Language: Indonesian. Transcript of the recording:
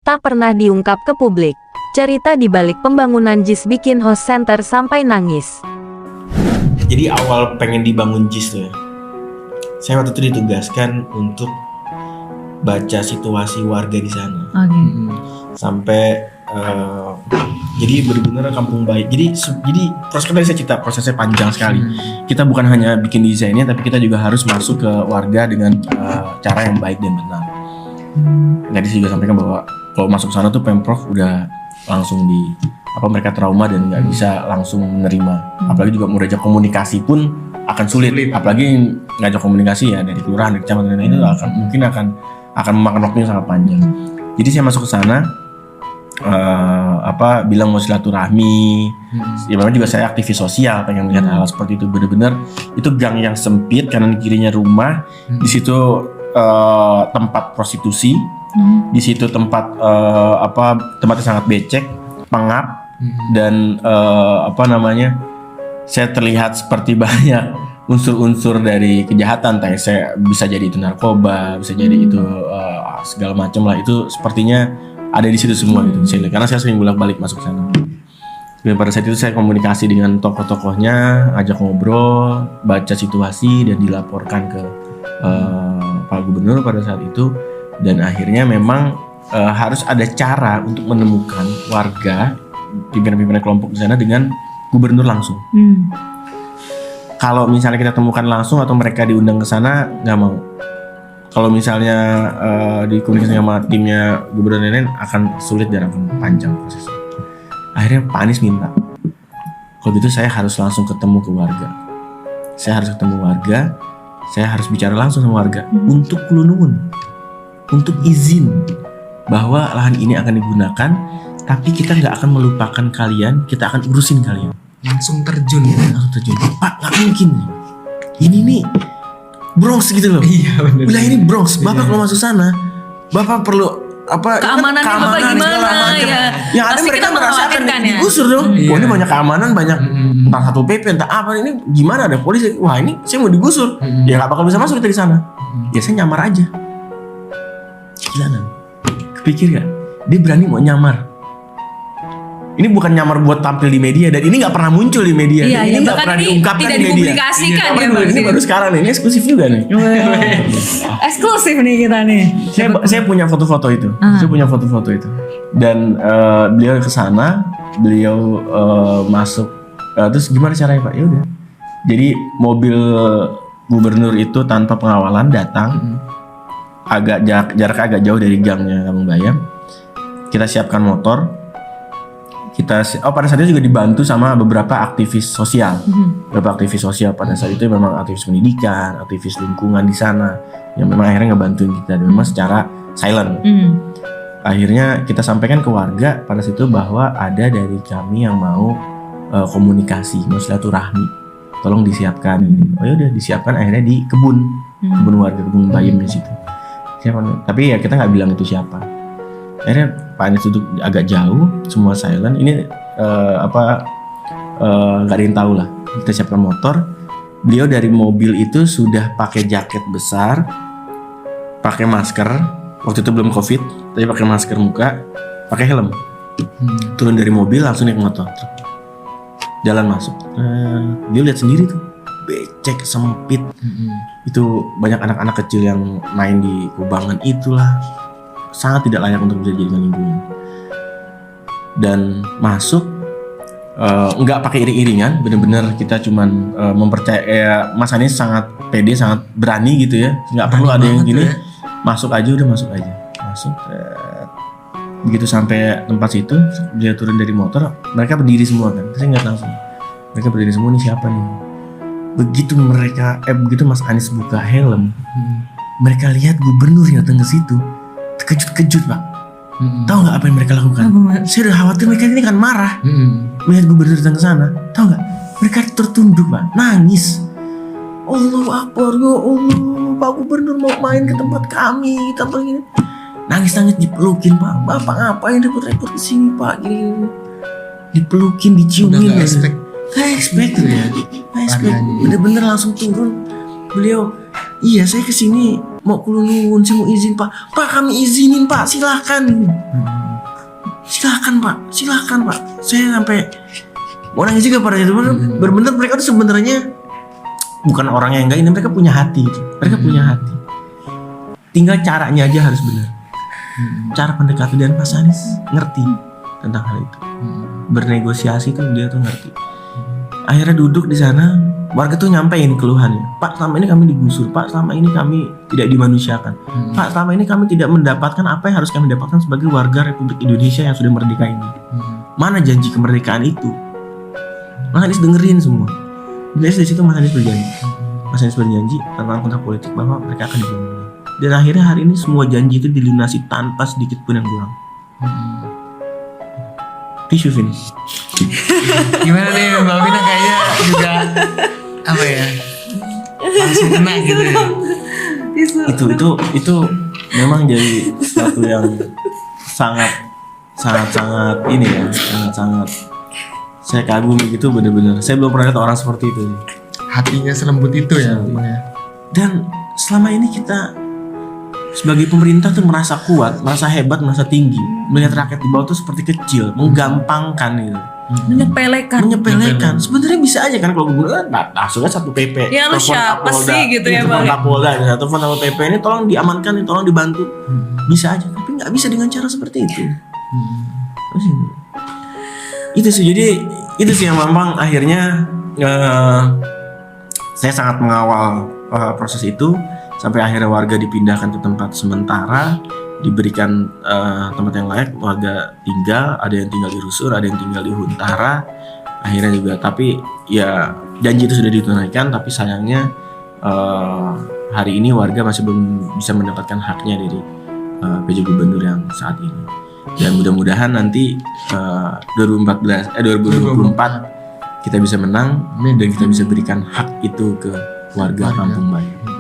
tak pernah diungkap ke publik. Cerita di balik pembangunan JIS bikin host center sampai nangis. Jadi awal pengen dibangun JIS tuh ya, saya waktu itu ditugaskan untuk baca situasi warga di sana. Sampai jadi benar-benar kampung baik. Jadi prosesnya saya cerita, prosesnya panjang sekali. Kita bukan hanya bikin desainnya, tapi kita juga harus masuk ke warga dengan cara yang baik dan benar. Tadi saya juga sampaikan bahwa kalau masuk sana tuh Pemprov udah langsung mereka trauma dan nggak bisa langsung menerima. Apalagi juga mau diajak komunikasi pun akan sulit. Apalagi ngajak komunikasi ya dari kelurahan, dari kecamatan itu akan memakan waktu yang sangat panjang. Jadi saya masuk ke sana. Bilang mau silaturahmi. Ya memang juga saya aktivis sosial, pengen melihat hal seperti itu. Benar-benar itu gang yang sempit, kanan kirinya rumah. Di situ tempat prostitusi. Di situ tempatnya sangat becek, pengap, dan saya terlihat seperti banyak unsur-unsur dari kejahatan. Saya bisa jadi itu narkoba, bisa jadi itu segala macam lah. Itu sepertinya ada di situ semua gitu, karena saya sering bolak-balik masuk sana. Dan pada saat itu saya komunikasi dengan tokoh-tokohnya, ajak ngobrol, baca situasi dan dilaporkan ke Pak Gubernur pada saat itu. Dan akhirnya memang harus ada cara untuk menemukan warga, pimpinan-pimpinan kelompok di sana dengan Gubernur langsung. Kalau misalnya kita temukan langsung atau mereka diundang ke sana, nggak mau. Kalau misalnya dikomunikasi sama timnya Gubernur Nenen akan sulit dan akan panjang prosesnya. Akhirnya Pak Anies minta, kalau gitu saya harus langsung ketemu ke warga. Saya harus ketemu warga, saya harus bicara langsung sama warga untuk kulunun, untuk izin bahwa lahan ini akan digunakan, tapi kita nggak akan melupakan kalian, kita akan urusin kalian. Langsung terjun ya? Langsung terjun. Pak, nggak mungkin. Ini nih Bronx gitu loh. Iya benar. Udah ini Bronx. Bapak kalau masuk sana, Bapak perlu keamanannya Bapak gimana ya? Yang ada mereka merasa akan digusur dong. Wah ini banyak keamanan, banyak entah satu PP, entah apa ini gimana ada polisi. Wah ini saya mau digusur. Ya nggak bakal bisa masuk kita di sana. Ya saya nyamar aja. Gila kan? Kepikir gak? Dia berani mau nyamar. Ini bukan nyamar buat tampil di media, dan ini nggak pernah muncul di media. Iya, ini nggak pernah diungkapkan di media. Dipublikasikan Ini baru sekarang nih, ini eksklusif juga nih. Eksklusif nih kita nih. Saya punya foto-foto itu. Dan beliau ke sana, beliau masuk. Terus gimana caranya Pak? Ya udah. Jadi mobil gubernur itu tanpa pengawalan datang, jarak agak jauh dari gangnya Kampung Bayam. Kita siapkan motor. Pada saat itu juga dibantu sama beberapa aktivis sosial. Beberapa aktivis sosial pada saat itu memang aktivis pendidikan, aktivis lingkungan di sana yang memang akhirnya ngebantuin kita, dan memang secara silent. Akhirnya kita sampaikan ke warga pada situ bahwa ada dari kami yang mau komunikasi, mau silaturahmi, tolong disiapkan. Oh ya udah disiapkan, akhirnya di kebun warga, kebun bayam di situ. Tapi ya kita nggak bilang itu siapa. Akhirnya Pak Anies duduk agak jauh, semua silent. Ini nggak ada yang tahu lah. Kita siapkan motor. Beliau dari mobil itu sudah pakai jaket besar, pakai masker. Waktu itu belum COVID, tapi pakai masker muka, pakai helm. Turun dari mobil langsung naik motor. Jalan masuk. Dia lihat sendiri tuh, becek sempit. Itu banyak anak-anak kecil yang main di kubangan itulah. Sangat tidak layak untuk bisa dijadikan lingkungan. Dan masuk nggak pakai iring-iringan, benar-benar kita cuman mempercaya Mas Anies sangat pede, sangat berani gitu ya, nggak perlu ada yang gini ya. Masuk aja. Begitu sampai tempat situ, dia turun dari motor, mereka berdiri semua kan, saya nggak langsung, mereka berdiri semua, nih siapa nih? Begitu Mas Anies buka helm, mereka lihat gubernur yang datang ke situ. Terkejut Pak. Tahu nggak apa yang mereka lakukan? Saya udah khawatir mereka ini kan marah melihat gubernur datang ke sana. Tahu nggak? Mereka tertunduk Pak, nangis. Allahu Akbar, ya Allah, Pak Gubernur mau main ke tempat kami, tanpa gini. Nangis dipelukin Pak. Bapak ngapain repot-repot kesini Pak? Gini. Dipelukin, diciumin. Nggak expect ya. Bener-bener langsung turun. Beliau, iya saya kesini mau kulunun, saya mau izin Pak. Pak kami izinin Pak, silahkan. Silahkan Pak. Saya sampai mau nangis juga pada itu. Benar-benar mereka tuh sebenarnya bukan orang yang enggak ini, mereka punya hati. Mereka punya hati. Tinggal caranya aja harus benar. Cara pendekatan, dan Mas Anies ngerti tentang hal itu. Bernegosiasi tuh dia tuh ngerti. Akhirnya duduk di sana, warga tuh nyampein keluhannya. Pak, selama ini kami digusur. Pak, selama ini kami tidak dimanusiakan. Pak, selama ini kami tidak mendapatkan apa yang harus kami dapatkan sebagai warga Republik Indonesia yang sudah merdeka ini. Mana janji kemerdekaan itu? Mas Anies dengerin semua. Dari situ Mas Anies berjanji tentang kontrak politik bahwa mereka akan dibangun. Dan akhirnya hari ini semua janji itu dilunasi tanpa sedikit pun yang kurang. Tisu finish. Gimana nih Mbak Vina, kayaknya juga apa ya, langsung kena gitu ya. Itu memang jadi sesuatu yang sangat ini ya, sangat saya kagumi gitu, bener-bener. Saya belum pernah lihat orang seperti itu. Hatinya selembut itu ya Bang ya. Dan selama ini kita sebagai pemerintah tuh merasa kuat, merasa hebat, merasa tinggi, melihat rakyat di bawah tuh seperti kecil, menggampangkan gitu. Menyepelekan. Sebenarnya bisa aja kan kalau gubernur masuknya satu PP. Ya lu siapa sih gitu ya Bang. Bang. Kapolda, telepon sama PP ini tolong diamankan, tolong dibantu. Bisa aja, tapi nggak bisa dengan cara seperti itu. Itu sih, jadi itu sih yang memang akhirnya saya sangat mengawal proses itu sampai akhirnya warga dipindahkan ke tempat sementara, diberikan tempat yang layak, warga tinggal, ada yang tinggal di Rusur, ada yang tinggal di Huntara akhirnya juga. Tapi ya janji itu sudah ditunaikan, tapi sayangnya hari ini warga masih belum bisa mendapatkan haknya dari PJ Gubernur yang saat ini. Dan mudah-mudahan nanti 2024 kita bisa menang dan kita bisa berikan hak itu ke warga Kampung Bayam.